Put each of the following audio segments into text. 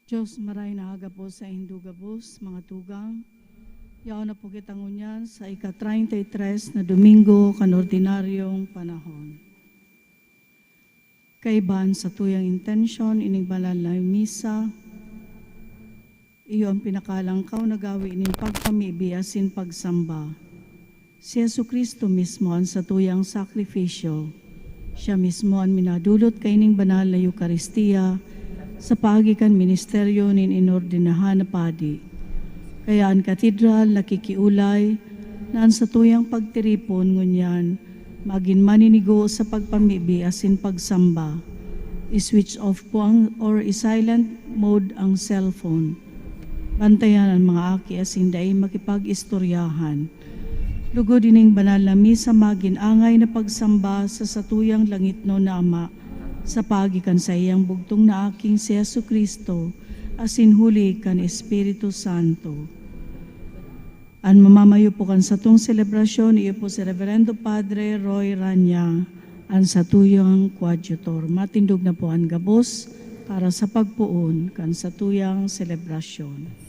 Diyos, maray na aga po sa Indugabos, mga tugang. Yaw na po kitang unyan sa ika-33 na Domingo kanordinaryong panahon. Kaiban sa tuyang intensyon, ining banal na misa, iyo ang pinakalangkaw na gawin ining pagpamibiasin pagsamba. Si Jesucristo mismo ang sa tuyang sakripisyo. Siya mismo ang minadulot kay ining banal na Eucharistia sa pagikan ministeryo nin inordinahan na padi. Kaya ang katedral nakikiulay na ang sa tuyang pagtiripon ngunyan magin maninigo sa pagpamibi asin pagsamba. I-switch off po or i-silent mode ang cellphone. Bantayan ang mga aki asin dahi makipag-istoryahan. Lugod dining banal na misa magin angay na pagsamba sa satuyang langit no na Ama, sa pagikan sa iyang bugtong na aking si Jesucristo, asin huli kan Espiritu Santo. Ang mamamayo po kan sa itong selebrasyon, iyo po si Reverendo Padre Roy Rania, ang sa tuyang coadjutor. Matindog na po ang gabos para sa pagpuon kan sa tuyang selebrasyon.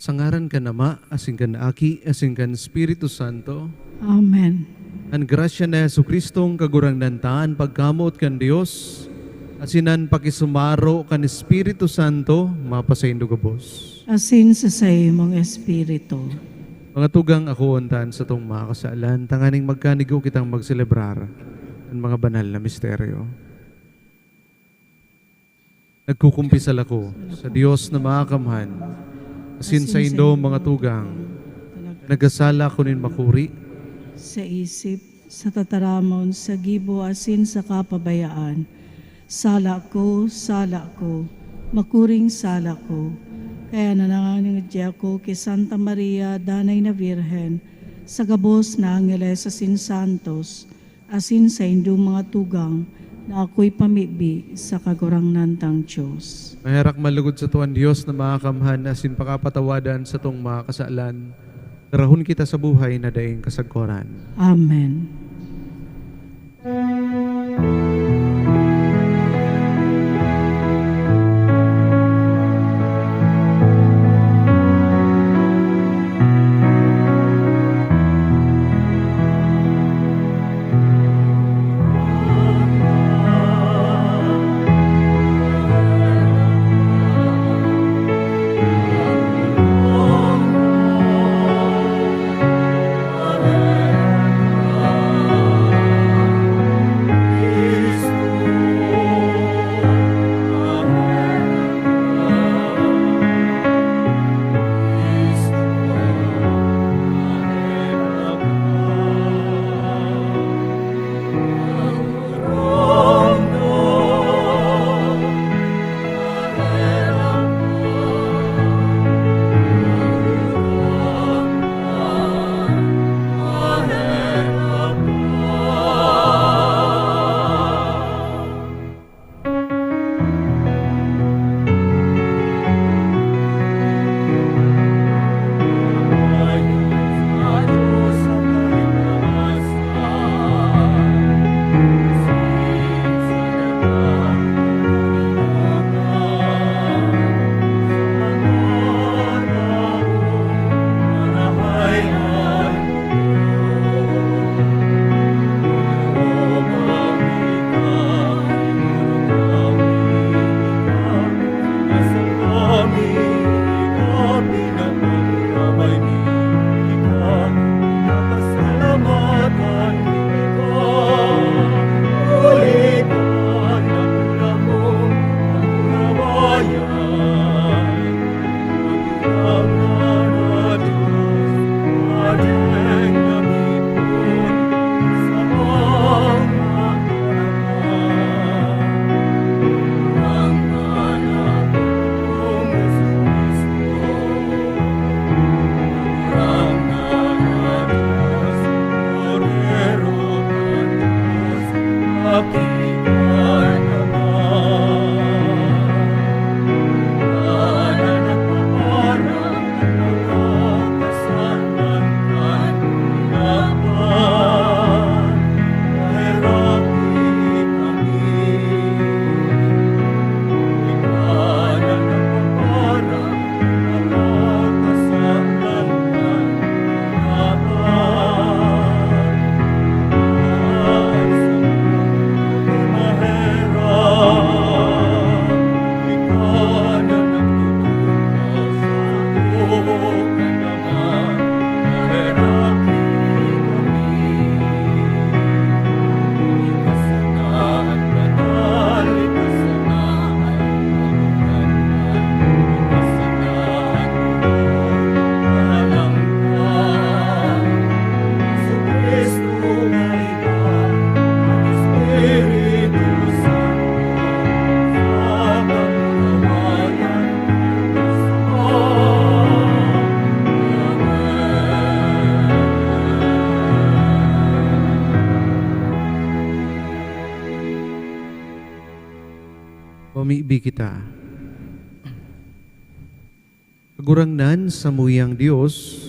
Sangaran ka nama, asing kan Aki, asing kan Espiritu Santo. Amen. Ang grasya na Jesucristong kagurang dantaan pagkamot kan Dios, asinan pakisumaro kan Espiritu Santo, mapasaindo gabos. Asin sa mong Espiritu. Mga tugang ako untan sa itong mga kasalan, tanganing magkanigo kitang magselebrar ang mga banal na misteryo. Nagkukumpisal ako sa Diyos na makakamhan, asin sa indo mga tugang, nagasala ko nin makuri. Sa isip, sa tataramon, sa gibo, asin sa kapabayaan. Sala ko, makuring sala ko. Kaya nanangangadya ko kay Santa Maria, Danay na Virhen, sa gabos na Angeles asin Santos, asin sa indong mga tugang, na ako'y pamibi sa kagurangnan tang Diyos. Maherak malugod sa tuwan Diyos na makakamhan asin pakapatawadan sa tong mga kasalan. Karahon kita sa buhay na daing kasagkoran. Amen. Pamibi kita. Kagurangnan sa muyang Diyos,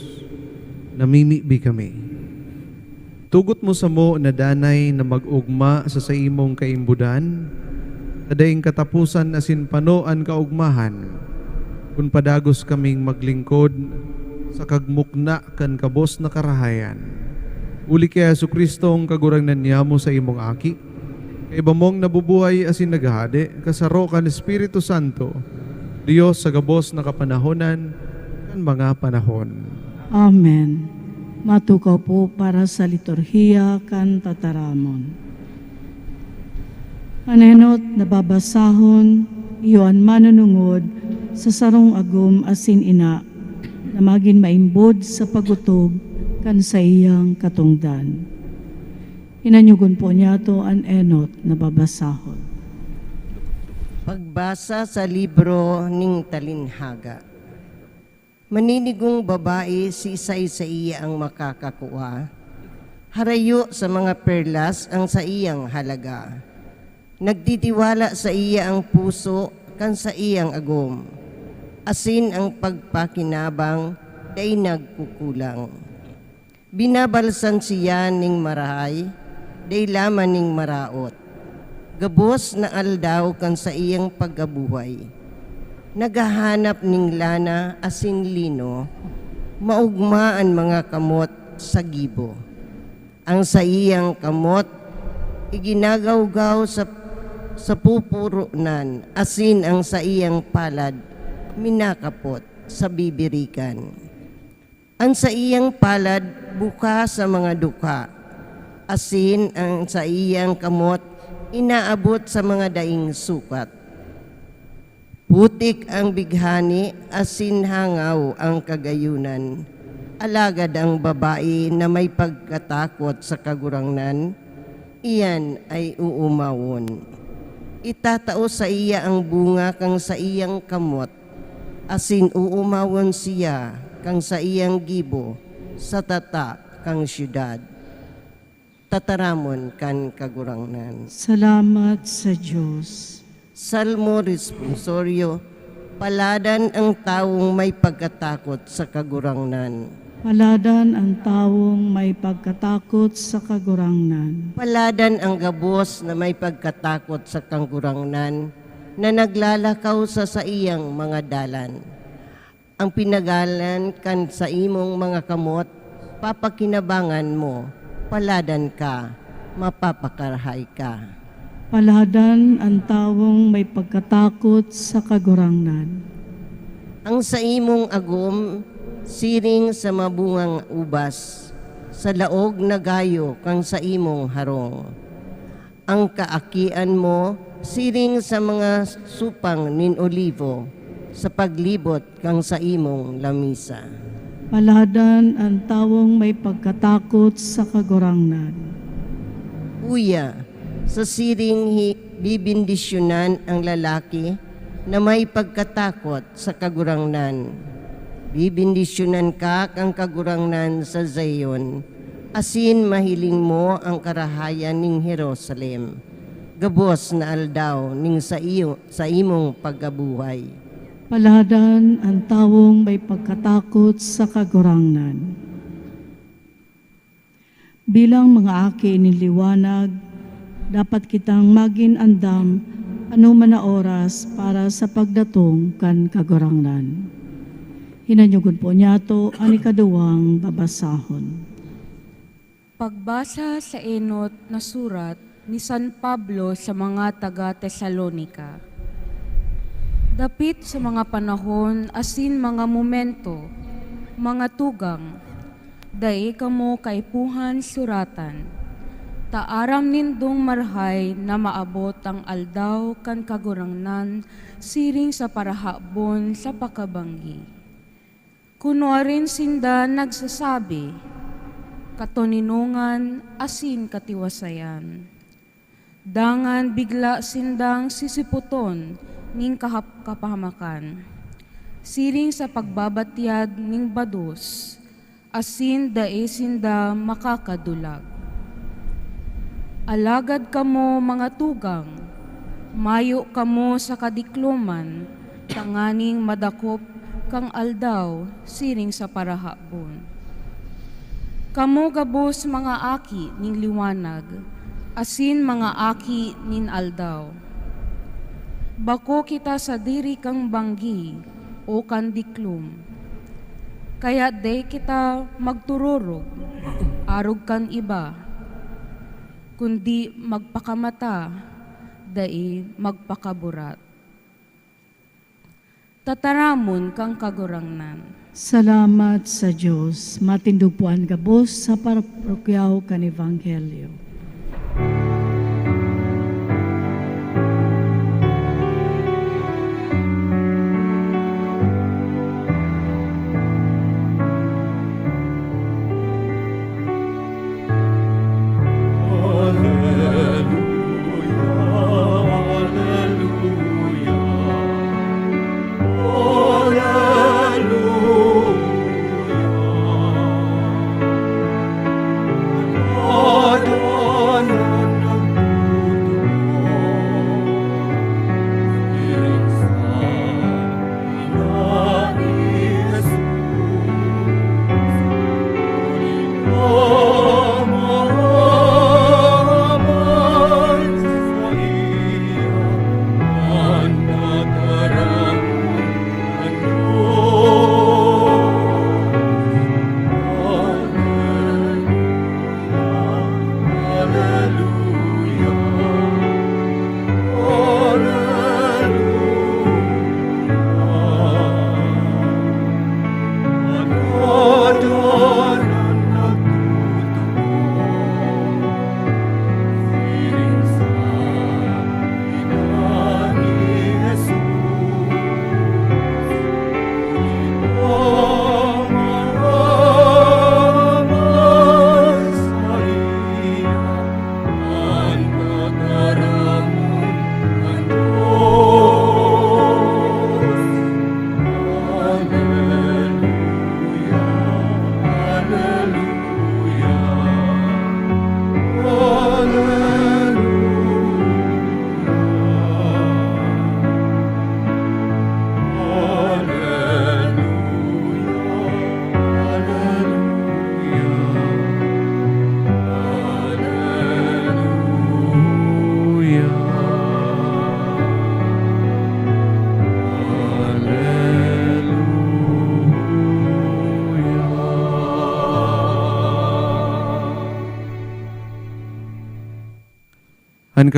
namimibi kami. Tugot mo sa mo na danay na mag-ugma sa imong kaimbudan, kadaing katapusan asin panoan kaugmahan, kung padagos kaming maglingkod sa kagmukna kan kabos na karahayan. Uli kay Jesucristo ang kagurangnan niya mo sa imong aki, kay bamong nabubuhay asin naghahade, kasaro kan Espiritu Santo, Diyos sa gabos na kapanahonan, kan mga panahon. Amen. Matukaw po para sa liturhiya kan tataramon. Anenot nababasahon, iyon manunungod sa sarong agom asin ina, na maging maimbod sa pagutob kan sa iyang katungdan. Hinanyugon po niya to an enot na babasahon. Pagbasa sa libro ning Talinhaga. Maninigong babae si Isaiah ang makakakuha. Harayo sa mga perlas ang sa iyang halaga. Nagtitiwala sa iya ang puso kan sa iyang agom. Asin ang pagpakinabang day nagkukulang. Binabalsan siya ning marahay, day laman ning maraot. Gabos na aldaw kan sa iyang paggabuhay. Nagahanap ning lana asin lino, maugmaan mga kamot sa gibo. Ang sa iyang kamot, iginagawgaw sa pupurunan, asin ang sa iyang palad, minakapot sa bibirikan. Ang sa iyang palad, buka sa mga duka, asin ang sa iyang kamot, inaabot sa mga daing sukat. Putik ang bighani, asin hangaw ang kagayunan. Alagad ang babae na may pagkatakot sa kagurangnan, iyan ay uumawon. Itatao sa iya ang bunga kang sa iyang kamot, asin uumawon siya kang sa iyang gibo, sa tata kang syudad. Tataramon kan kagurangnan. Salamat sa Diyos. Salmo responsorio, paladan ang taong may pagkatakot sa kagurangnan. Paladan ang taong may pagkatakot sa kagurangnan. Paladan ang gabos na may pagkatakot sa kagurangnan na naglalakaw sa iyang mga dalan. Ang pinagalan kan sa imong mga kamot, papakinabangan mo, paladan ka, mapapakarahay ka. Paladan ang taong may pagkatakot sa kagurangnan. Ang sa imong agom, siring sa mabungang ubas, sa laog na gayo kang sa imong harong. Ang kaakian mo, siring sa mga supang nin olivo, sa paglibot kang sa imong lamisa. Paladan ang taong may pagkatakot sa kagurangnan. Uya, sa siring bibindisyonan ang lalaki na may pagkatakot sa kagurangnan. Bibindisyonan ka kang kagurangnan sa Zion, asin mahiling mo ang karahayan ning Jerusalem. Gabos na aldaw ning sa imong pagkabuhay. Paladan ang taong may pagkatakot sa kagurangnan. Bilang mga aki ni liwanag, dapat kitang maging andam anuman na oras para sa pagdatong kan kagurangnan. Hinanyugon po niya to ang ikaduwang babasahon. Pagbasa sa enot na surat ni San Pablo sa mga taga-Tesalonika. Dapit sa mga panahon asin mga momento, mga tugang, dai kamo kaipuhan suratan, taaram nindong marhay na maabot ang aldaw kan kagurangnan siring sa parahabon sa pakabanggi. Kuno rin sinda nagsasabi, katoninungan asin katiwasayan. Dangan bigla sindang sisiputon ning kapahamakan, siring sa pagbabatyad ning bados, asin dae sinda makakadulag. Alagad kamo mga tugang, mayo kamo sa kadikluman, tanganing madakop kang aldaw, siring sa parahabon. Kamo gabos mga aki ning liwanag, asin mga aki nin aldaw. Bako kita sa diri kang banggi o kandiklum. Kaya de kita magtururog, arog kan iba, kundi magpakamata, dai magpakaburat. Tataramon kang kagurangnan. Salamat sa Diyos. Matindugpuan gabos sa parokyaw kan Ebanghelyo. Alleluia.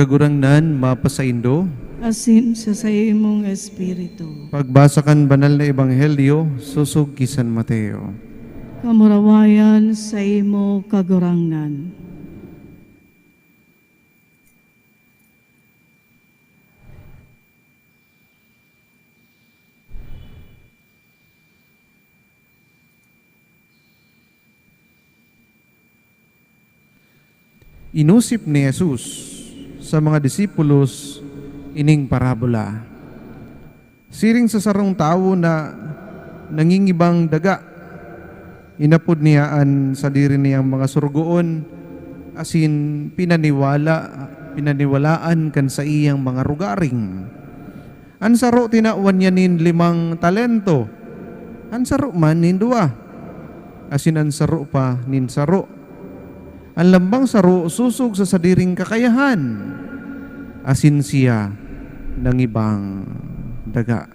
kagurangnan mapasaindo. asin sa imong espiritu. Pagbasa kan banal na ebanghelyo susug ki San Mateo. Kamurawayan sa imo kagurangnan. Inusip ni Jesus sa mga disipulos ining parabola. Siring sa sarong tao na nangingibang daga, inapod niyaan sa diri niyang mga surgoon, asin pinaniwalaan kan sa iyang mga rugaring. Ansaro tinawan niya nin 5 talento, ansaro man nin 2, asin ansaro pa nin saro. Ang lambang saro susog sa sadiring kakayahan, asin siya ng ibang daga.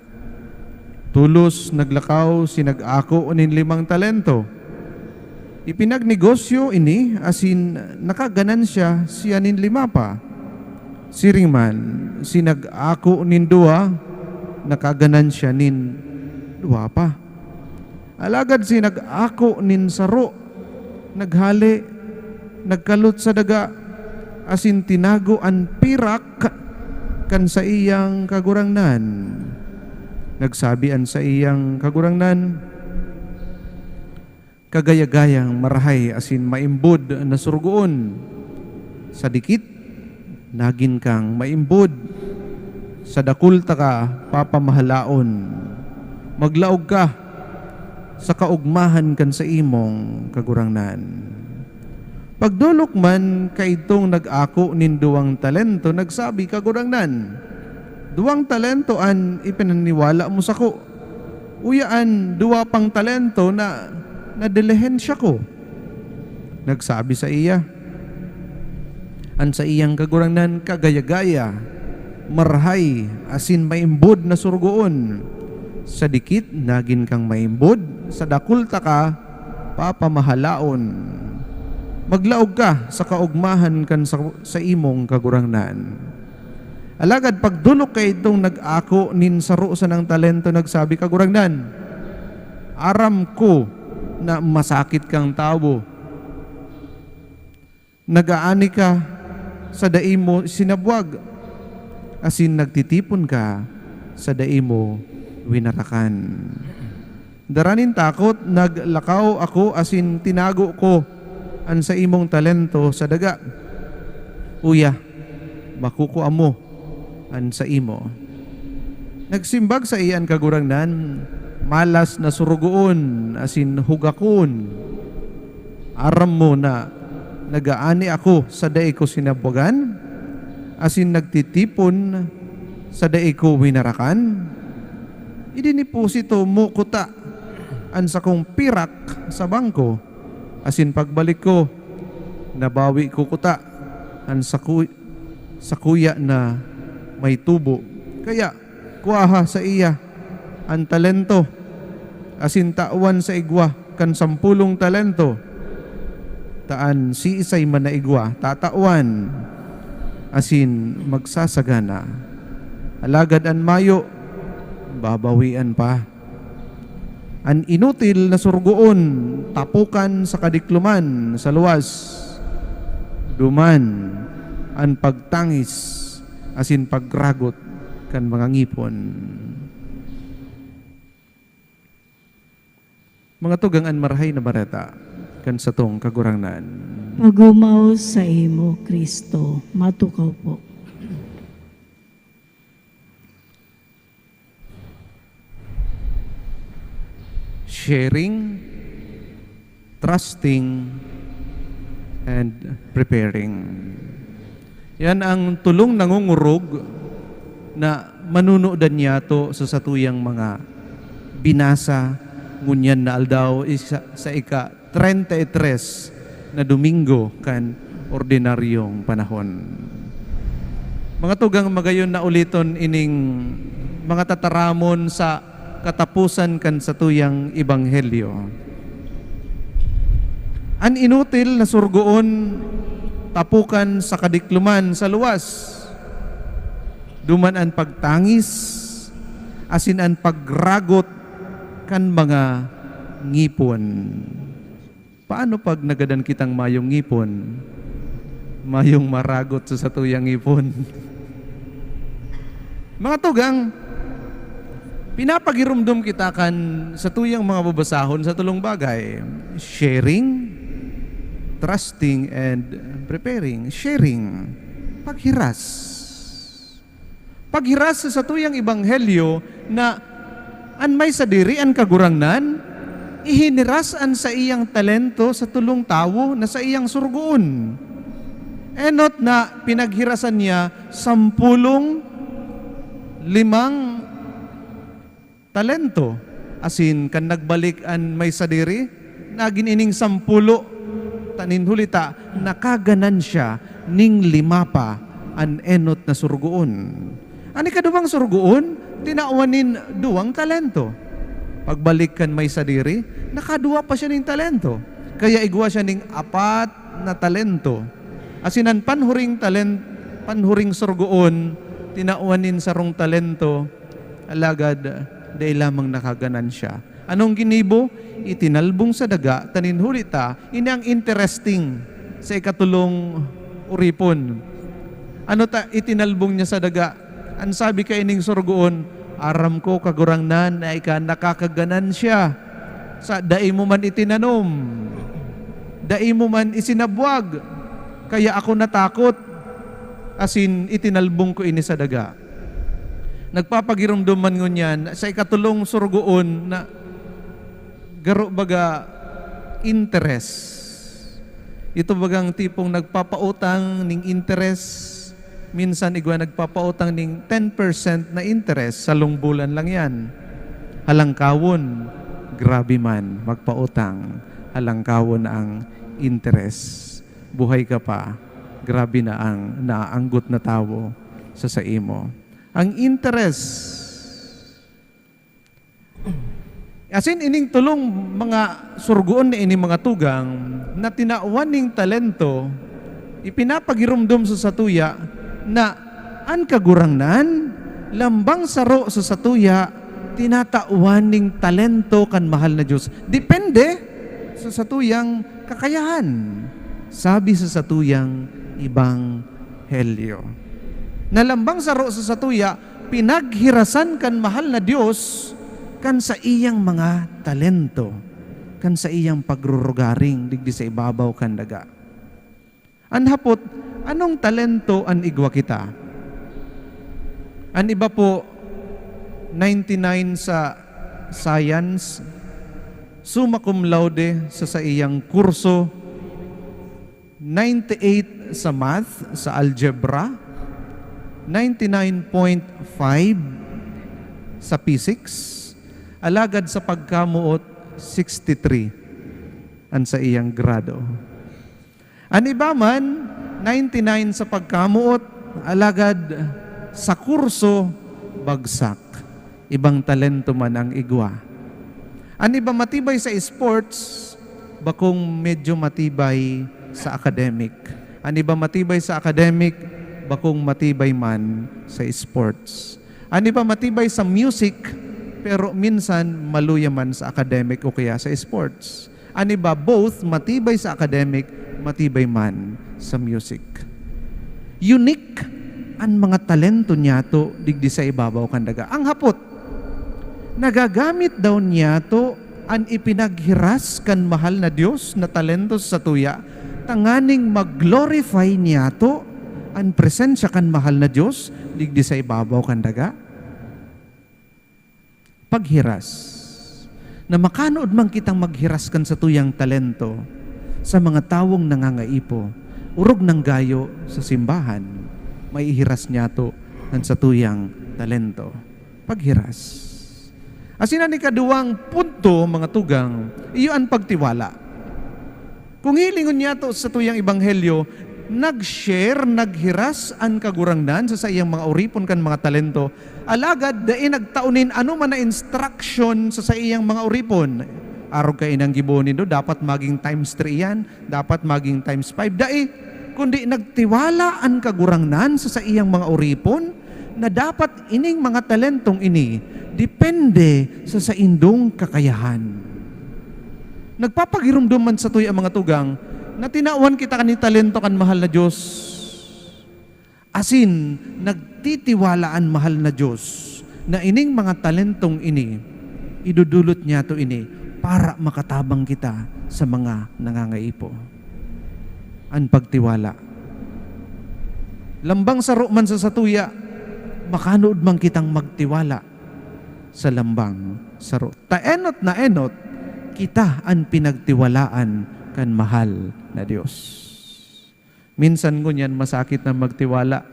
Tulos naglakaw sinag-ako nin 5 talento. Ipinagnegosyo ini, asin nakaganansya siya nin 5 pa. Siring man, sinag-ako nin 2, nakaganansya nin 2 pa. Alagad sinag-ako nin saro, naghali, nagkalot sa daga, asin tinago ang pirak kan sa iyang kagurangnan. Nagsabian sa iyang kagurangnan, kagaya-gayang marahay asin maimbod na surgoon. Sa dikit, nagin kang maimbod. Sa dakulta ka, papamahalaon. Maglaog ka sa kaugmahan kan sa imong kagurangnan. Pagdulok man kaitong nag-ako nin 2 talento, nagsabi kagurangnan, 2 talento an ipinaniwala mo sa ko. Uyaan 2 pang talento na nadilihensya ko. Nagsabi sa iya, an sa iyang kagurangnan kagaya-gaya, marhay asin maimbod na surgoon. Sa dikit nagin kang maimbod, sa dakulta ka papamahalaon. Maglaog ka sa kaugmahan kan sa imong kagurangnan. Alagad pagdulok kay itong nag-ako nin saro sa ng talento, nagsabi kagurangnan, aram ko na masakit kang tao. Nagaani ka sa daimo sinabwag, asin nagtitipon ka sa daimo winarakan. Daranin takot, naglakaw ako asin tinago ko an sa imong talento sa daga. Uya, makukuha mo an sa imo. Nagsimbag sa iyan kagurangnan, malas na surugoon asin hugakon. Aram mo na nagaani ako sa daig ko sinabwagan, asin nagtitipon sa daig ko winarakan. Idiniposito mo kuta an sa kong pirak sa bangko, asin pagbalik ko, nabawi ko kuta an sa kuya na may tubo. Kaya kuaha sa iya ang talento, asin tawan sa igwa kan 10 talento. Taan si isay man na igwa, tatawan, asin magsasagana. Alagad an mayo, babawian pa. An inutil na surgoon, tapukan sa kadikluman sa luwas. Duman an pagtangis, asin pagragot kan mga ngipon. Mga tugang an marahay na bareta kan sa tong kagurangnan. Pagumaw sa imo, Kristo. Matukaw po. Sharing, trusting, and preparing. Yan ang tulong nangungurog na manunuodan niya to sa satuyang mga binasa ngunyan na aldaw sa ika-33 na Domingo kan ordinaryong panahon. Mga tugang magayon na uliton ining mga tataramon sa katapusan kan sa tuyang ebanghelyo. An inutil na surgoon, tapukan sa kadikluman sa luwas. duman an pagtangis, asin an pagragot kan mga ngipon. Paano pag nagadan kitang mayong ngipon? Mayong maragot sa satuyang ngipon. Mga tugang, pinapagirumdum kita kan sa tuyang mga babasahon sa tulong bagay. Sharing, trusting, and preparing. Sharing, paghiras. Paghiras sa tuyang ebanghelyo na an may sadiri an kagurangnan, ihiniras an sa iyang talento sa tulong tawo na sa iyang surgoon. Enot na pinaghirasan niya 10 talento. Asin kan nagbalik an may sadiri, nagin ining 10 taninhulita, nakaganan siya ning 5 pa an enot na surgoon. Ani kaduwang surgoon, tinauanin 2 talento. Pagbalik kan may sadiri, nakaduwa pa siya ning talento. Kaya igwa siya ning 4 na talento. Asinan panhuring surgoon, tinauanin sa rong talento, alagad day lamang nakaganan siya. Anong ginibo? Itinalbong sa daga, taninhulita, ini ang interesting sa ikatulong uripon. Ano itinalbong niya sa daga? Ang sabi kay ining surgoon, aram ko kagurangnan na ika nakakaganan siya. Sa dai mo man itinanom, dai mo man isinabwag, kaya ako natakot. Asin itinalbong ko ini sa daga. Nagpapagirumdum man ngunyan sa ikatulong surgoon na garo baga interest. Ito bagang tipong nagpapautang ning interest. Minsan igwa nagpapautang ning 10% na interest sa lungbulan lang yan. Halangkawon, grabe man magpautang. Halangkawon ang interest. Buhay ka pa, grabe na ang naanggot na tawo sa imo. Ang interest. Asin ining tulong mga surgoon na ining mga tugang na tinauan ning talento, ipinapagirumdum sa satuya na an kagurangnan, lambang saro sa satuya, tinatauan ning talento kan mahal na Diyos. Depende sa satuyang kakayahan. Sabi sa satuyang ebanghelyo. Nalambang saro sa satuya, pinaghirasan kan mahal na Diyos kan sa iyang mga talento, kan sa iyang pagrurugaring digdi sa ibabaw kan daga. Anhapot, anong talento an igwa kita? An iba po 99 sa science, summa cum laude sa iyang kurso, 98 sa math, sa algebra, 99.5 sa physics, alagad sa pagkamuot 63 an sa iyang grado. An iba man 99 sa pagkamuot, alagad sa kurso bagsak. Ibang talento man ang igwa. An iba matibay sa sports, bakong medyo matibay sa academic. An iba matibay sa academic, bakong matibay man sa sports. An iba matibay sa music, pero minsan maluya man sa academic o kaya sa sports. An iba both matibay sa academic, matibay man sa music. Unique ang mga talento niya to digdi sa ibabaw kan daga. Ang hapot, nagagamit daw niya to ang ipinaghiras kan mahal na Diyos na talento sa tuya, tanganing mag-glorify niya to ang presensya kan mahal na Diyos digdi sa ibabaw kan daga. Paghiras. Na makanood man kitang maghiras kan sa tuyang talento sa mga tawong nangangaipo, urog ng gayo sa simbahan, may ihiras niya to kan sa tuyang talento. Paghiras. Asinan ni kaduwang punto, mga tugang, iyo ang pagtiwala. Kung hilingon niya to sa tuyang ebanghelyo, nag-share, naghiras ang kagurangnan sa iyang mga uripon kan mga talento, alagad dai nagtaunin ano man na instruction sa iyang mga uripon. Arog kay nang gibonin do, dapat maging times 3 yan, dapat maging times 5. Dai, kundi nagtiwala ang kagurangnan sa iyang mga uripon, na dapat ining mga talentong ini depende sa indong kakayahan. Nagpapagirumdum man sa tuy ang mga tugang na tinawan kita kani talento kan mahal na Diyos. Asin, nagtitiwalaan mahal na Diyos na ining mga talentong ini, idudulot niya to ini para makatabang kita sa mga nangangaipo. Ang pagtiwala. Lambang saro man sa satuya, makanood man kitang magtiwala sa lambang saro. Taenot na enot, kita ang pinagtiwalaan kan mahal na Diyos. Minsan ngunyan masakit na magtiwala.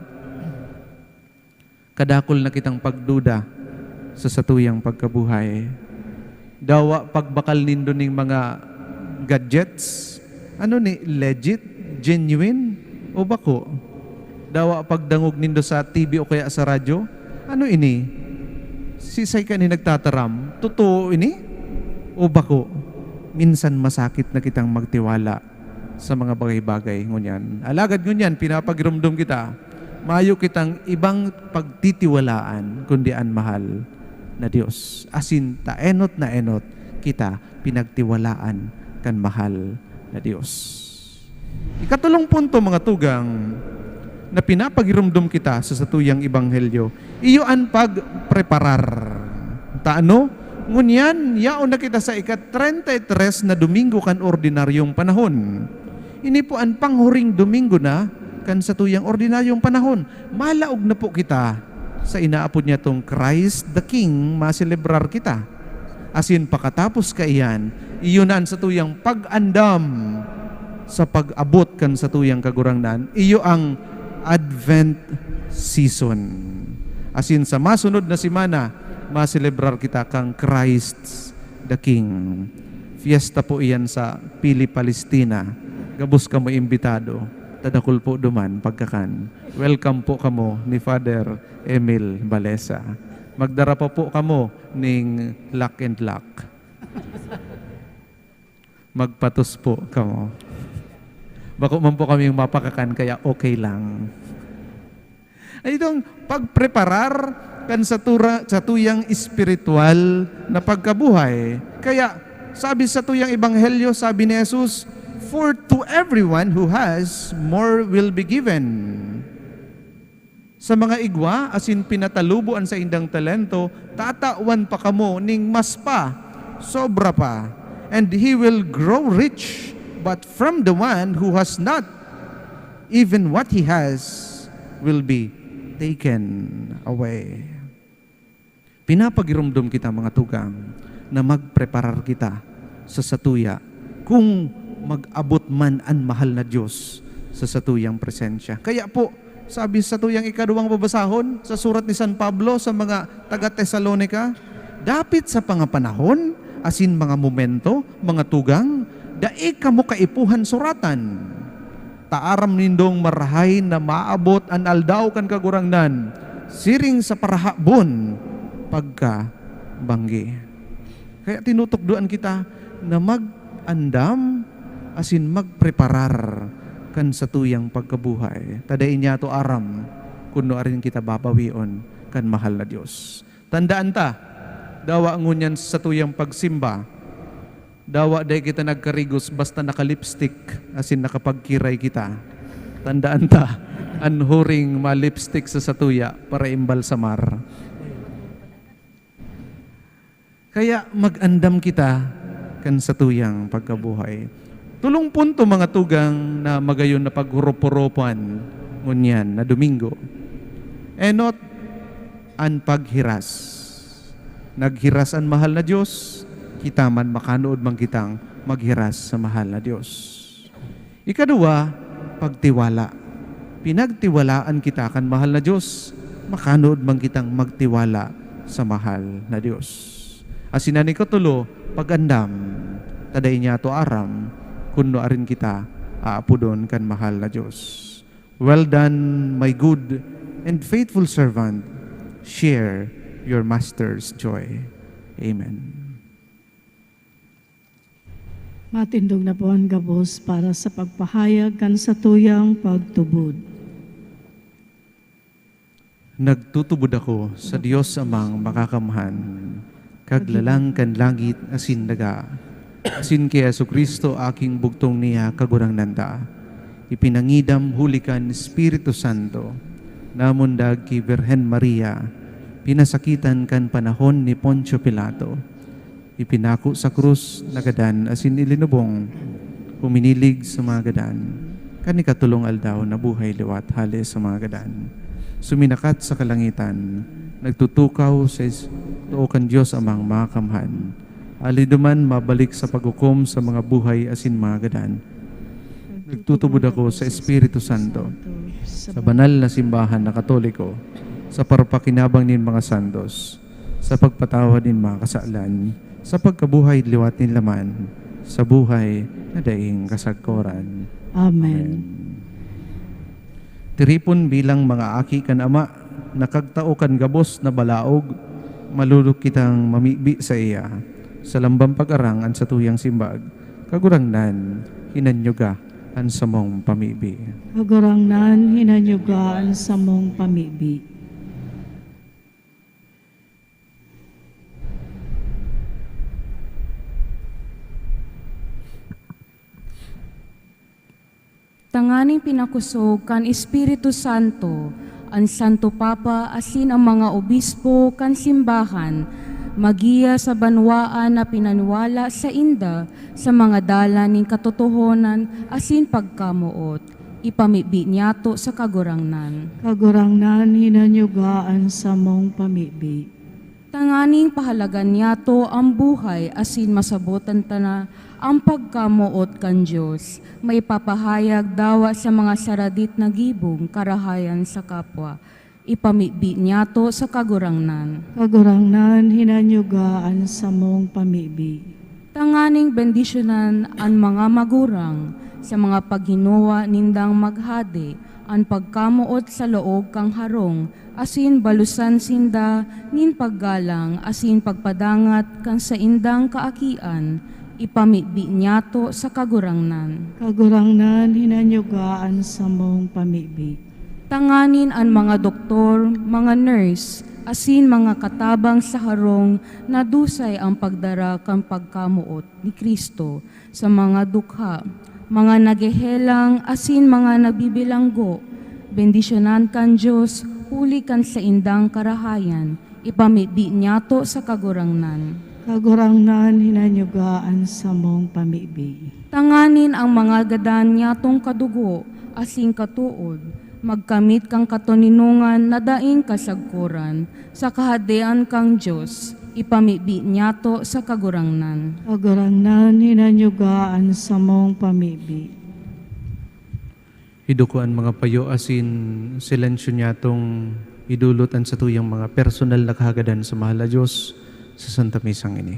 Kadakol na kitang pagduda sa satuyang pagkabuhay. Dawa pagbakal nindo ning mga gadgets, ano ni, legit, genuine, o bako? Dawa pagdangog nindo sa TV o kaya sa radyo, ano ini? Sisay ka ni nagtataram, totoo ini? O bako? Minsan masakit na kitang magtiwala sa mga bagay-bagay ngunyan. Alagad ngunyan, pinapagirumdum kita, mayo kitang ibang pagtitiwalaan kundi ang mahal na Diyos. Asin taenot na enot kita pinagtiwalaan kan mahal na Diyos. Ikatulong punto mga tugang na pinapagirumdum kita sa satuyang ebanghelyo, iyo ang pagpreparar. Taano? Ngunyan, yaon na kita sa ika-33 na Domingo kan ordinaryong panahon. Ini po ang panghuring Domingo na kan satuyang ordinaryong panahon. Malaog na po kita sa inaapod niya tong Christ the King, maselebrar kita. Asin pakatapos kaiyan, iyon na ang satuyang pag-andam sa pag-abot kan satuyang kagurangnan. Iyo ang Advent season. Asin sa masunod na simana, maselebrar kita kang Christ the King. Fiesta po iyan sa Pili, Palestina. Gabos ka mo imbitado. Tadakul po duman pagkakan. Welcome po kamo ni Father Emil Balesa. Magdara pa po kamo ning Lock and Lock. Magpatos po kamo. Bako man po kami mapakakan kaya okay lang. Ay itong pagpreparar kan sa tuyang espiritual na pagkabuhay. Kaya sabi sa tuyang ebanghelyo, sabi ni Jesus, for to everyone who has, more will be given. Sa mga igwa, asin pinatalubuan sa indang talento, tatawan pa kamo ning mas pa, sobra pa. And he will grow rich, but from the one who has not, even what he has will be taken away. Pinapagirumdum kita mga tugang na magpreparar kita sa satuya kung mag-abot man ang mahal na Diyos sa satuyang presensya. Kaya po, sabi sa satuyang ikaduwang babasahon sa surat ni San Pablo sa mga taga-Tesalonika, dapit sa pangapanahon, asin mga momento, mga tugang, daig kamo kaipuhan suratan. Taaram nindong marahay na maabot an aldaw kan kagurangnan, siring sa parahabon, pagka banggi. Kaya tinutukduan kita na mag-andam asin magpreparar kan sa tuyang pagkabuhay. Tadain niya to aram kuno arin kita babawion kan mahal na Diyos. Tandaan ta, dawa ngunyan sa tuyang pagsimba, dawa day kita nagkarigos basta naka-lipstick asin nakapagkiray kita. Tandaan ta, anhuring ma-lipstick sa satuya para imbalsamar. Kaya mag-andam kita kan sa tuyang pagkabuhay. Tulong punto mga tugang na magayon na paghurupurupan ngunyan na Domingo. Enot an paghiras. Naghiras ang mahal na Diyos, kita man makanood man kitang maghiras sa mahal na Diyos. Ikaduwa, pagtiwala. Pinagtiwalaan kita kan mahal na Diyos, makanood man kitang magtiwala sa mahal na Diyos. Asinan ikatulo, pagandam, taday niya to aram, kuno arin kita aapudon kan mahal na Diyos. Well done, my good and faithful servant. Share your master's joy. Amen. Matindog na po ang gabos para sa pagpahayag kan sa tuyang pagtubod. Nagtutubod ako sa Dios amang makakamhan, kaglalang kan langit asin daga. Asin kay Jesucristo aking bugtong niya kagurang nanda. Ipinangidam hulikan Espiritu Santo, namundag ki Virhen Maria, pinasakitan kan panahon ni Poncio Pilato. Ipinako sa krus nagadan asin ilinubong, puminilig sa mga gadan. Kanikatulong aldaw na buhay liwat hali sa mga gadan. Suminakat sa kalangitan, nagtutukaw sa tuokan Diyos amang makakamhan. Aliduman mabalik sa paghukom sa mga buhay asin mga gadan. Nagtutubod ako sa Espiritu Santo, sa banal na simbahan na Katoliko, sa parapakinabang nin mga santos, sa pagpatawad nin mga kasalan, sa pagkabuhay liwat nin laman, sa buhay na daing kasagkoran. Amen. Tiripon bilang mga aki kan ama, nakagtao kan gabos na balaog, malulok kitang mamibi sa iya, sa lambang pag-arang an sa tuyang simbag, kagurangnan, hinanyuga an samong pamibi. Kagurangnan, hinanyugaan sa mong pamibi. Tanganing pinakusog kan Espiritu Santo, ang Santo Papa asin ang mga obispo kan simbahan, magiya sa banwaan na pinaniwala sa inda sa mga dala ning katotohanan asin pagkamuot. Ipamibi niyato sa kagurangnan. Kagurangnan, hinanyugaan sa mong pamibi. Tanganing pahalagan niyato ang buhay asin masabotan tana ang pagkamuot kan Diyos. May papahayag dawa sa mga saradit na gibong karahayan sa kapwa. Ipamibi niyato sa kagurangnan. Kagurangnan, hinanyugaan sa mong pamibi. Tanganing bendisyonan ang mga magurang sa mga paghinuwa nindang maghadi, ang pagkamuot sa loob kang harong, asin balusan sinda, nin paggalang, asin pagpadangat kang sa indang kaakian, ipamibi niyato sa kagurangnan. Kagurangnan, hinanyugaan sa mong pamibi. Tanganin ang mga doktor, mga nurse, asin mga katabang sa harong na dusay ang pagdara kang pagkamuot ni Kristo sa mga dukha, mga nagehelang asin mga nabibilanggo. Bendisyonan kan Diyos, huli kan sa indang karahayan, ipamibi niyato sa kagurangnan. Kagurangnan, hinanyugaan sa mong pamibi. Tanganin ang mga gadan niyatong kadugo, asing katuod, magkamit kang katoninungan na daing kasagkuran, sa kahadean kang Diyos, ipamibi niyato sa kagurangnan. Kagurangnan, hinanyugaan sa mong pamibi. Hidukuan mga payo asin silensyo niyatong idulutan sa tuyang mga personal na kahagadan sa mahal na Diyos sa Santa Misang ini.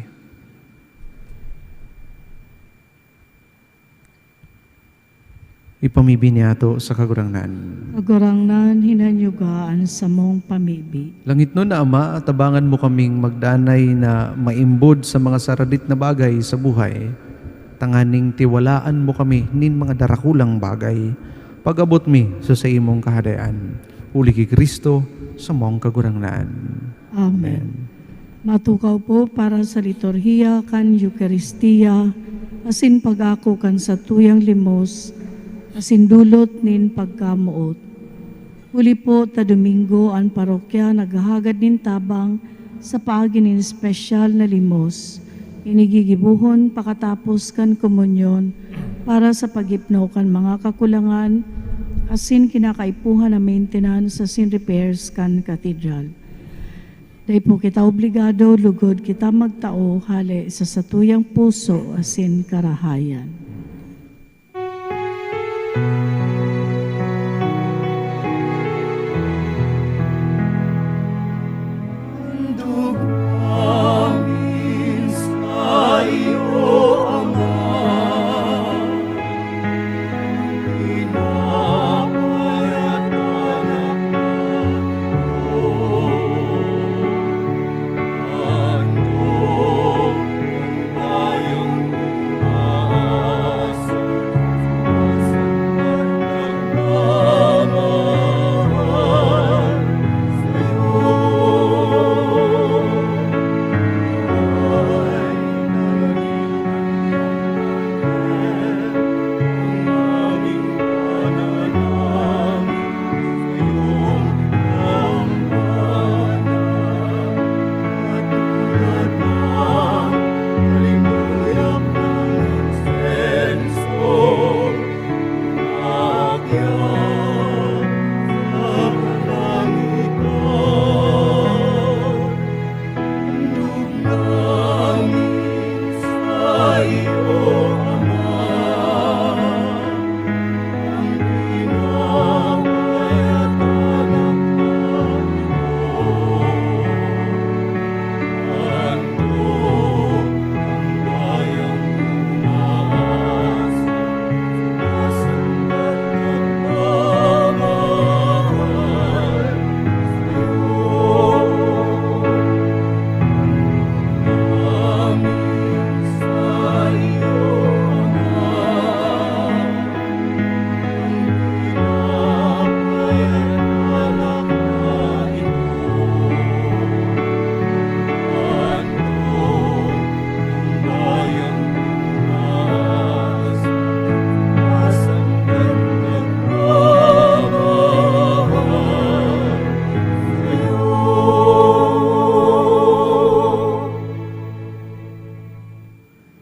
Ipamibi niyato sa kagurangnan. Kagurangnan, hinanyugaan sa mong pamibi. Langit no na Ama, tabangan mo kaming magdanay na maimbod sa mga saradit na bagay sa buhay. Tanganing tiwalaan mo kami nin mga darakulang bagay. Pag-abot mi sa imong kahadayaan. Uli ki Kristo sa mong kagurangnan. Amen. Matukaw po para sa liturhiya kan Eucharistia, asin pag-ako kan sa tuyang limos, asin dulot nin pagkamuot. Huli po ta Domingo ang parokya naghahagad nin tabang sa paagi nin espesyal na limos. Inigigibuhon pakatapos kan komunyon para sa pagipno kan mga kakulangan asin kinakaipuhan na maintenance sa sin repairs kan katedral. Dahil po kita obligado, lugod kita magtao hali sa satuyang puso asin karahayan.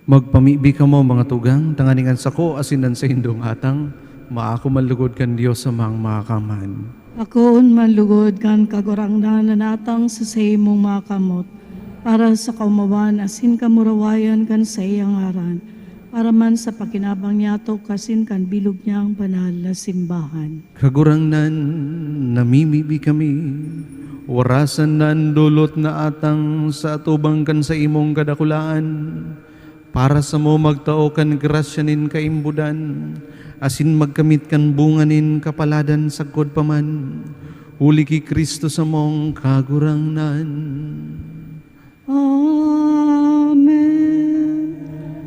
Magpamibi ka mo mga tugang, tanganingan sako, asinan sa hindong atang, maako malugod kan Diyos sa mga kaman. Akoon manlugod kan kagurangnan na natang sa mong mga kamot, para sa kaumawan asin kamurawayan kan sa iyang aran, para man sa pakinabang niyato kasin kan bilog niyang banal na simbahan. Kagurangnan, namimibi kami, warasan nan dulot na atang sa atubang kan sa imong kadakulaan, para sa mo magtao kan grasyanin kaimbudan, asin magkamit kan bunganin kapaladan sagkod paman, huli ki Kristo sa mong kagurangnan. Amen.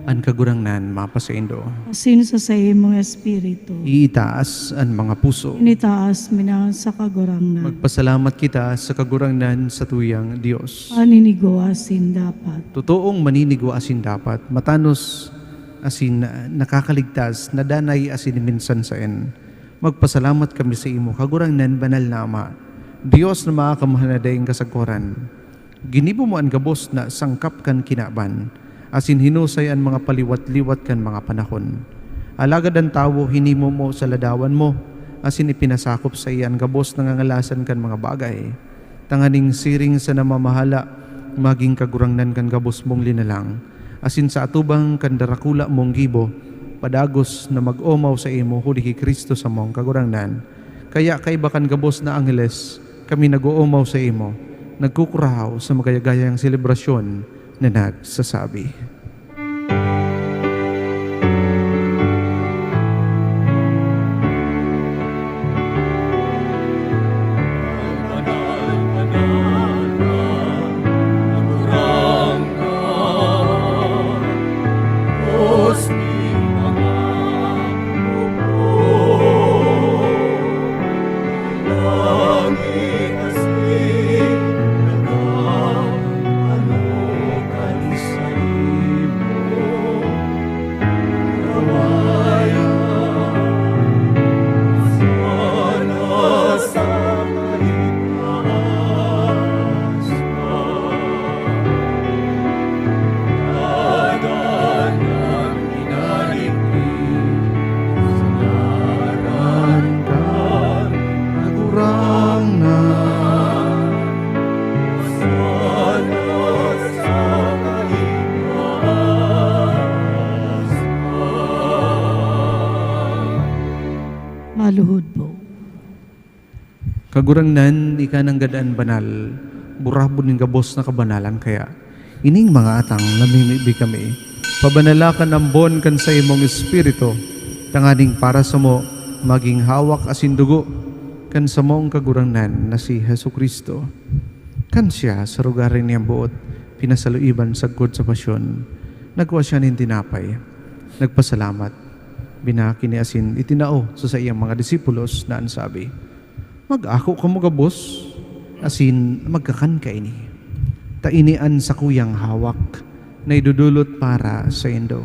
An kagurangnan, mapasaindo. Asin sa mong espiritu, Iitaas ang mga puso. initaas mina sa kagurangnan. Magpasalamat kita sa kagurangnan sa tuyang Diyos. Aninigo asin dapat. Totoong maninigo asin dapat, matanos asin nakakaligtas, nadanay asin minsan saen. Magpasalamat kami sa imo, kagurangnan banal na Ama, Diyos na makakamahaladay kasagkuran. Ginibo mo ang gabos na sangkap kan kinaban, asin hinusay ang mga paliwat-liwat kan mga panahon. Alagad ang tawo, hinimo mo sa ladawan mo, asin ipinasakop sa iyan gabos nangangalasan kan mga bagay. Tanganing siring sa namamahala, maging kagurangnan kan gabos mong linalang, asin sa atubang kan darakula mong gibo, padagos na mag-omaw sa imo, huli ki Kristo sa mong kagurangnan. Kaya kaibakan gabos na angeles, kami nag-oomaw sa imo, nagkukurahaw sa magayagayang selebrasyon na nagsasabi. Maluhod po. Kagurangnan, ika ng gadaan banal, burabon ng gabos na kabanalan kaya. Ining mga atang namimibi kami, pabanalakan ang bon kan sa imong espiritu, tanganing para sa mo, maging hawak asin dugo, kan sa mong kagurangnan na si Hesu Kristo. Kan siya sa rugarin niyang buot, pinasaluiban sagkod sa pasyon, nagwa siya nin tinapay, nagpasalamat, binaki ni asin itinao sa iyang mga disipulos na ansabi, mag-ako ka mo gabos, asin magkakan ka ini. Tainian sa kuyang hawak na idudulot para sa indo.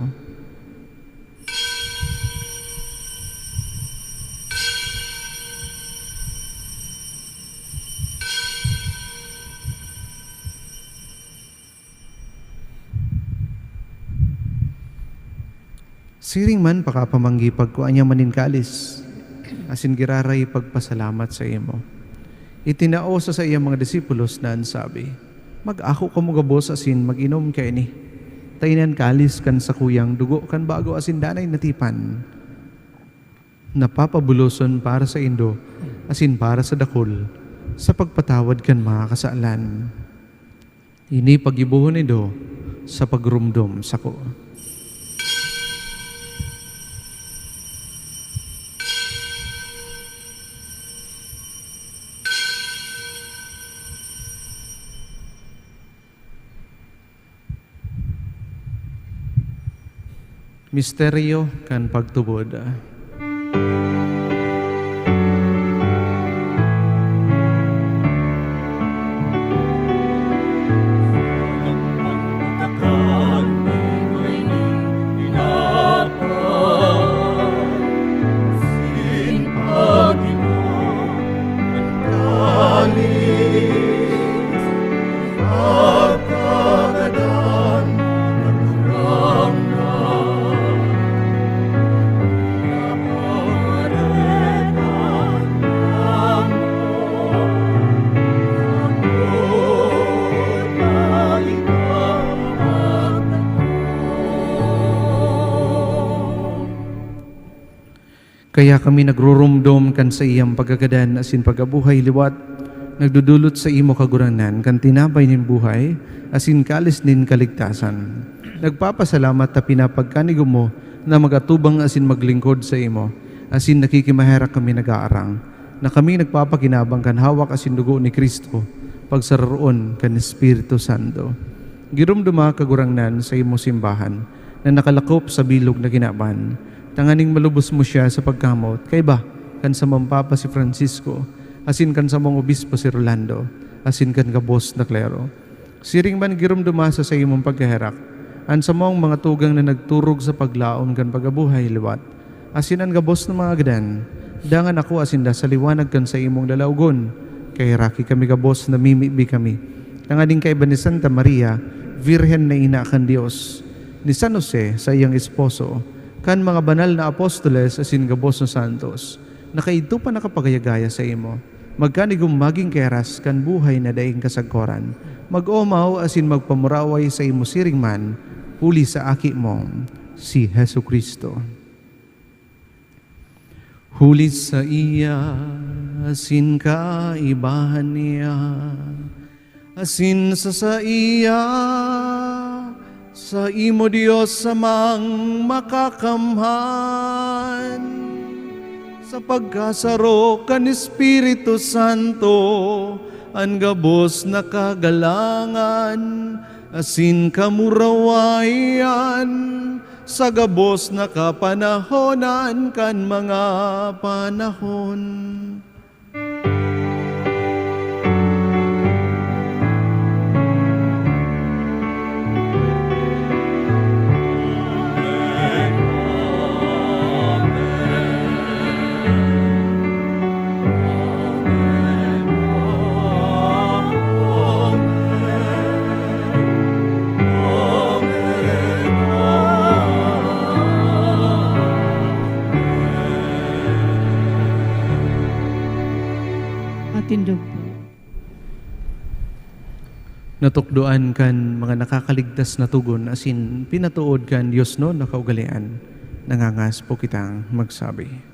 Siring man pakapamanggi pagkuanya maninkalis, asin giraray pagpasalamat sa imo. Itinao sa iyang mga disipulos na ansabi, mag-ako ka mo gabos asin mag-inom ka ini. Tainan kalis kan sa kuyang dugo kan bago asin danay natipan. Napapabuloson para sa indo, asin para sa dakol, sa pagpatawad kan mga kasaalan. Ini pagibuhon ido sa pagrumdom sa ko. Misteryo kan pagtubod. Kaya kami nagrurumdom kan sa iyang pagkagadan asin pagabuhay liwat, nagdudulot sa imo kaguranan kan tinapay nin buhay, asin kalis nin kaligtasan. Nagpapasalamat ta pinapagkanigo mo na magatubang asin maglingkod sa imo, asin nakikimaherak kami nag-aarang, na kami nagpapakinabang kan hawak asin dugo ni Kristo, pagsararoon kan Espiritu Santo. Girumduma kagurangnan sa imo simbahan, na nakalakop sa bilog na ginaban, tanganing malubos mo siya sa pagkamot, kay ba, kan sa mampapa si Francisco, asin kan sa mong obispo si Rolando, asin kan kabos na klero. Siring man girumduma sa imong pagkaherak, an sa mong mga tugang na nagturog sa paglaom kan pagabuhay liwat, asin ang gabos ng mga gadan, dangan ako asin da sa liwanag kan sa imong lalaugon, kay raki kami gabos na mimibi kami. Tanganing kay ni Santa Maria, Virhen na ina kan Dios, ni San Jose sa iyang esposo, kan mga banal na apostoles asin gabos na santos, na kaito pa nakapagayagaya sa imo, magkanigong maging keras kan buhay na daing kasagkoran, mag-omaw asin magpamuraway sa imo siring man, huli sa aki mo, si Hesu Kristo. Huli sa iya, asin kaibahan niya, asin sa iya, sa imo Dios samang makakamhan, sa pagkasaro kan Espiritu Santo, ang gabos na kagalangan, asin kamurawayan, sa gabos na kapanahonan kan mga panahon. Tindog po. Natukdoan kan mga nakakaligtas na tugon, asin pinatuod kan Diyos no na kaugalian, nangangas po kitang magsabi.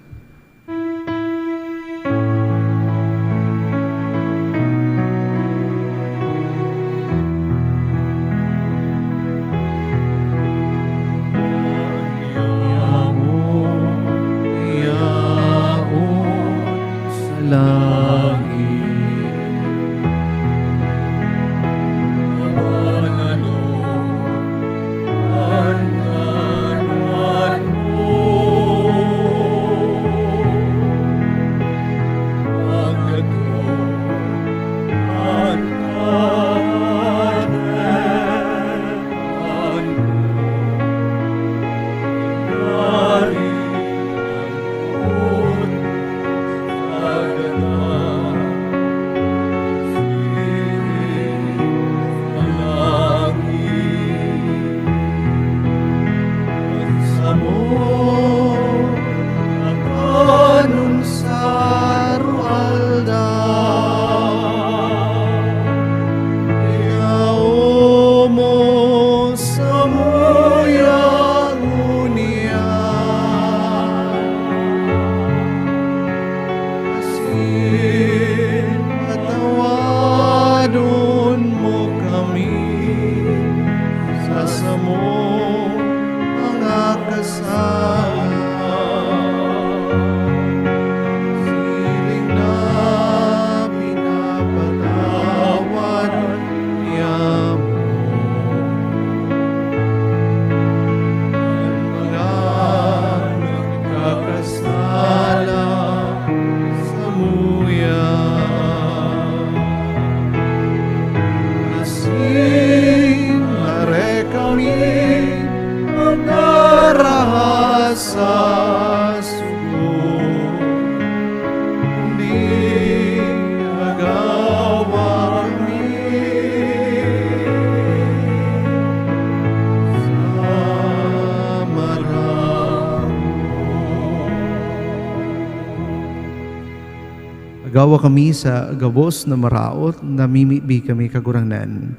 Agawa kami sa gabos na maraot, namimibi kami kagurangnan.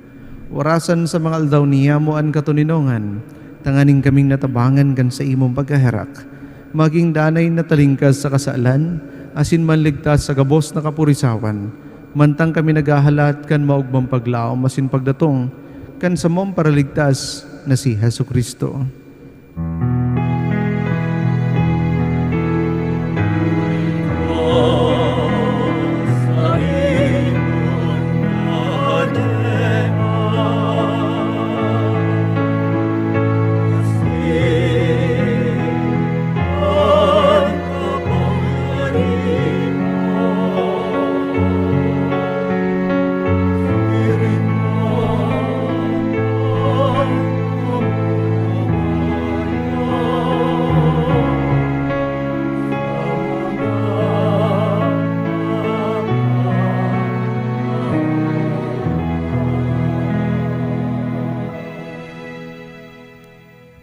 Warasan sa mga aldaw niya mo an katuninongan, tanganing kaming natabangan kan sa imong pagkaherak, maging danay na talingkas sa kasalan, asin manligtas sa gabos na kapurisawan, mantang kami nagahalat kan maugmang paglaom, asin pagdatong, kan sa mong paraligtas na si Hesu Kristo.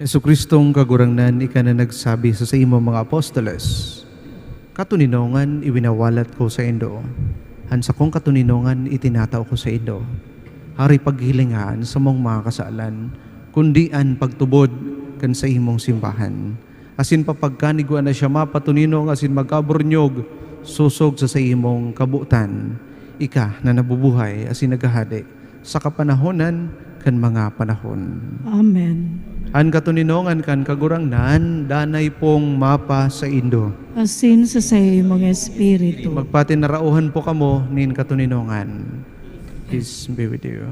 Yesu Kristong kagurangnan, ika na nagsabi sa imo mga apostoles, katuninongan iwinawalat ko sa indo, hansa kong katuninongan itinataw ko sa indo, hari paghilingan sa mong mga kasalan, kundian pagtubod kan sa imong simbahan, asin papagkaniguan na siya mapatuninong asin magkaburnyog, susog sa imong kabutan, ika na nabubuhay asin nagahadi sa kapanahonan kan mga panahon. Amen. An katuninongan kan kagurangnan, danay pong mapa sa indo. Asin sa mong espiritu. Magpatinarauhan po kamo nin katuninongan. Peace be with you.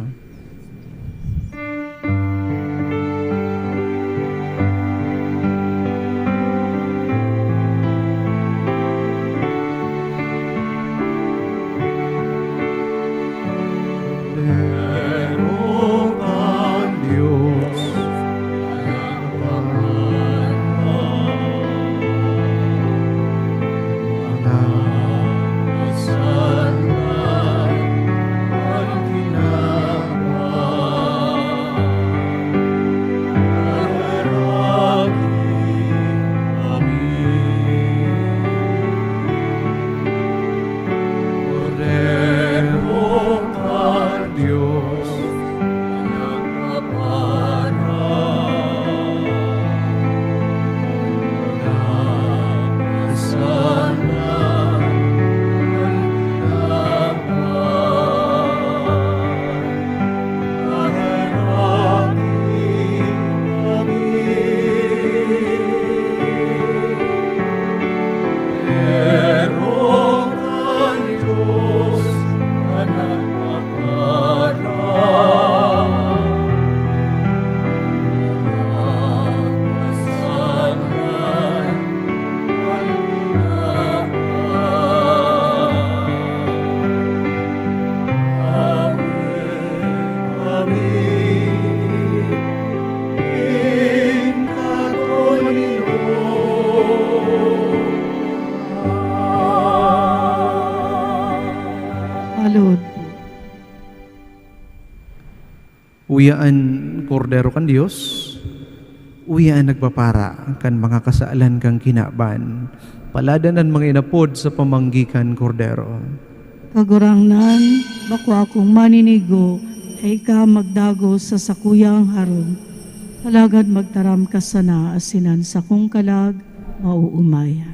Uyaan kordero kan Dios, uyaan nagpapara kan mga kasaalan kang kinaban, paladanan mga inapod sa pamanggikan kordero. Kagurangnan, bako akong maninigo, ay ka magdago sa sakuyang haron, palagad magtaram ka sana asinan sa kong kalag, mauumayan.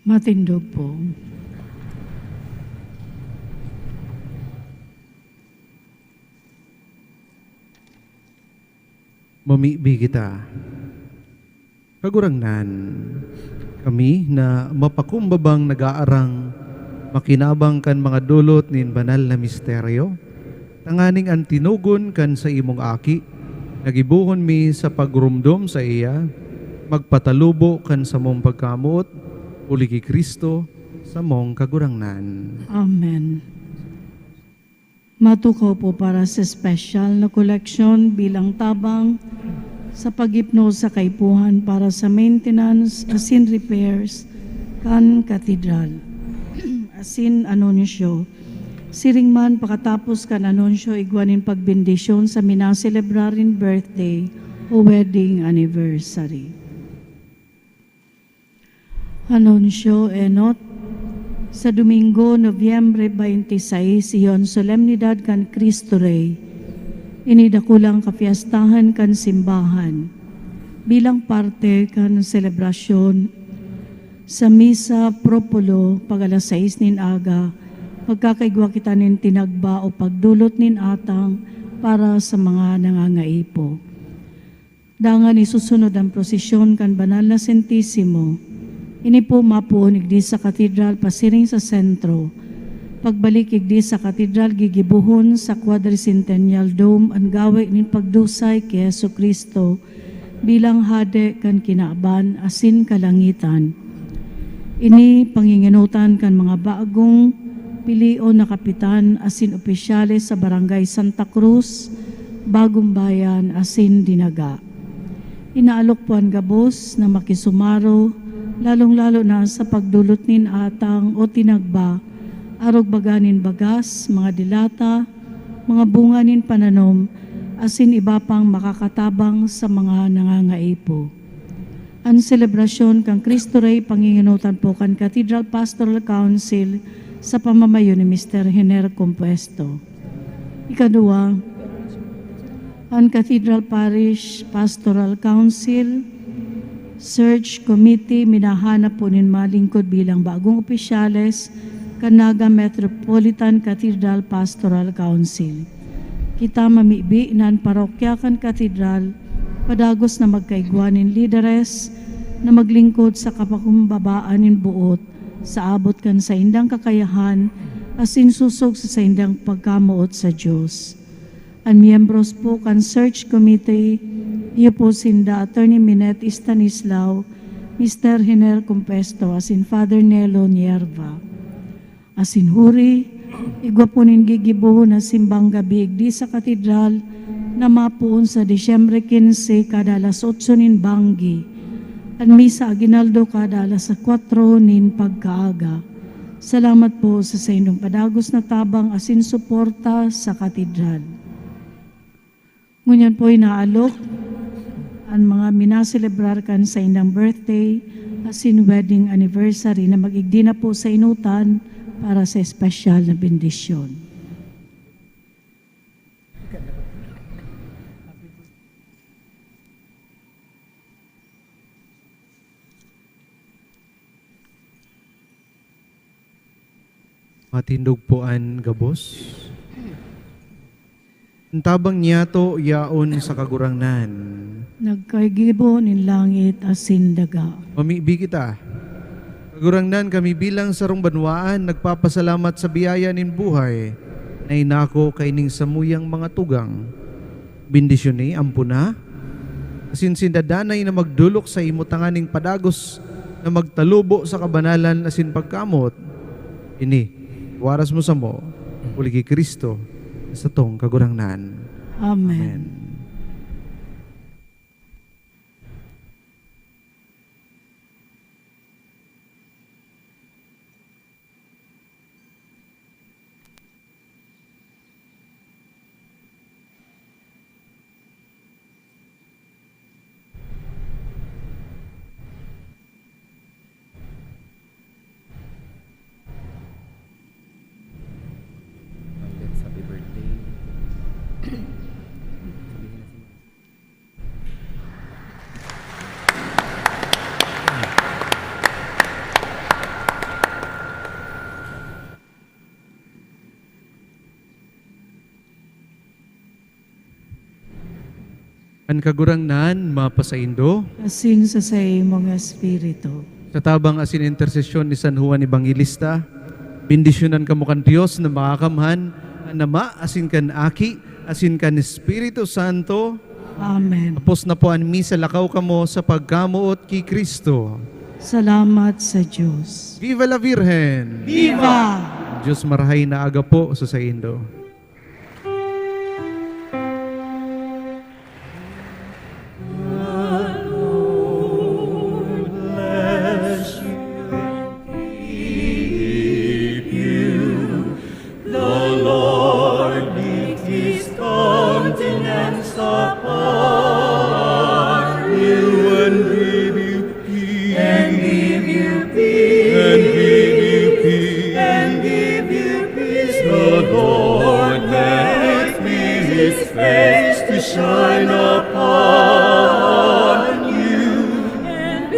Matindog po. Mamibi kita. Kagurangnan, kami na mapakumbabang nag-aarang makinabang kan mga dulot nin banal na misteryo, tanganing ang tinugon kan sa imong aki, nagibuhon mi sa pagrumdom sa iya, magpatalubo kan sa mong pagkamot, uli ki Kristo sa mong kagurangnan. Amen. Matukaw po para sa special na koleksyon bilang tabang sa pag-ipno sa kaipuhan para sa maintenance asin repairs kan katedral. Asin anunsyo. Siring man pakatapos kan anunsyo igwanin pagbendisyon sa minaselebrarin birthday o wedding anniversary. Anunsyo enot. Sa Domingo, Nobyembre 26, iyon solemnidad kan Cristo Rey. Inidakulang kapiyastahan kan simbahan bilang parte kan selebrasyon sa Misa Propolo pag alas 6 nin aga, magkakaigwa kita nin tinagba o pagdulot nin atang para sa mga nangangaipo. Dangan isusunod ang prosesyon kan Banal na Sentissimo. Ini po mapuon igdi sa katedral pasiring sa sentro. Pagbalik igdi sa katedral gigibuhon sa Quadricentennial Dome ang gawe nin pagdusay kay Yesu Kristo bilang hade kan kinaaban asin kalangitan. Ini panginginutan kan mga bagong pilio na kapitan asin opisyales sa Barangay Santa Cruz, Bagong Bayan asin Dinaga. Inaalok po ang gabos na makisumaro lalong-lalo na sa pagdulot nin atang o tinagba, arog baganin bagas, mga dilata, mga bunga nin pananom, asin iba pang makakatabang sa mga nangangaipo. Ang selebrasyon kang Cristo Rey panginginutan po kan Cathedral Pastoral Council sa pamamayo ni Mr. Hener Compuesto. Ikadua, ang Cathedral Parish Pastoral Council Search Committee minahanap po nin malingkod bilang bagong opisyales Canaga Metropolitan Cathedral Pastoral Council. Kita mamibi nan parokya kan katedral padagos na magkaigwanin lideres na maglingkod sa kapakumbabaan nin buot sa abot kan sa indang kakayahan asin susog sa indang pagkamuot sa Diyos. Ang miyembros po kan Search Committee iyo po sinda Attorney Minette Stanislao, Mr. Hener Compuesto, asin Father Nelo Nierva. Asin huri, igwa po nin gigibuho na simbang gabi di sa katedral na mapuon sa Disyembre 15 kada alas 8 nin banggi. Ang misa aginaldo kada alas 4 nin pagkaaga. Salamat po sa inyong padagos na tabang asin suporta sa katedral. Ngunyan po inaalok ang mga minaselebrar kan sa indang birthday asin wedding anniversary na magigdi na po sa inutan para sa espesyal na bendisyon. Matindog po an gabos. Ang tabang niya to yaon sa kagurangnan. Nagkaigibo nin langit asin daga. Mamibi kita. Kagurangnan kami bilang sarong banwaan, nagpapasalamat sa biyaya nin buhay na inako kay ning samuyang mga tugang. Bendisyon ni ampuna. Asin sindadanay na magdulok sa imutanganing padagos na magtalubo sa kabanalan asin pagkamot. Ini, waras mo sa mo, uli ki Kristo sa tong kagurangnan. Amen. Happy birthday. Happy Ang kagurangnan mapasaindo, asin sa imong espiritu. sa tabang asin intersesyon ni San Juan Evangelista, bendisyonan kamo kan Dios na makakamhan, Ama, asin kan Aki, asin kan Espiritu Santo, Amen. tapos na po ang misa lakaw kamo sa pagkamuot kay Kristo. Salamat sa Diyos. Viva la Virgen! Viva! Diyos marahay na aga po sa saindo. Shine upon you and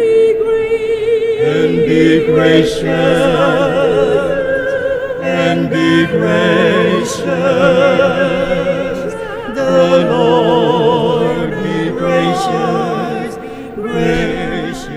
be gracious and be gracious. The Lord be gracious, gracious.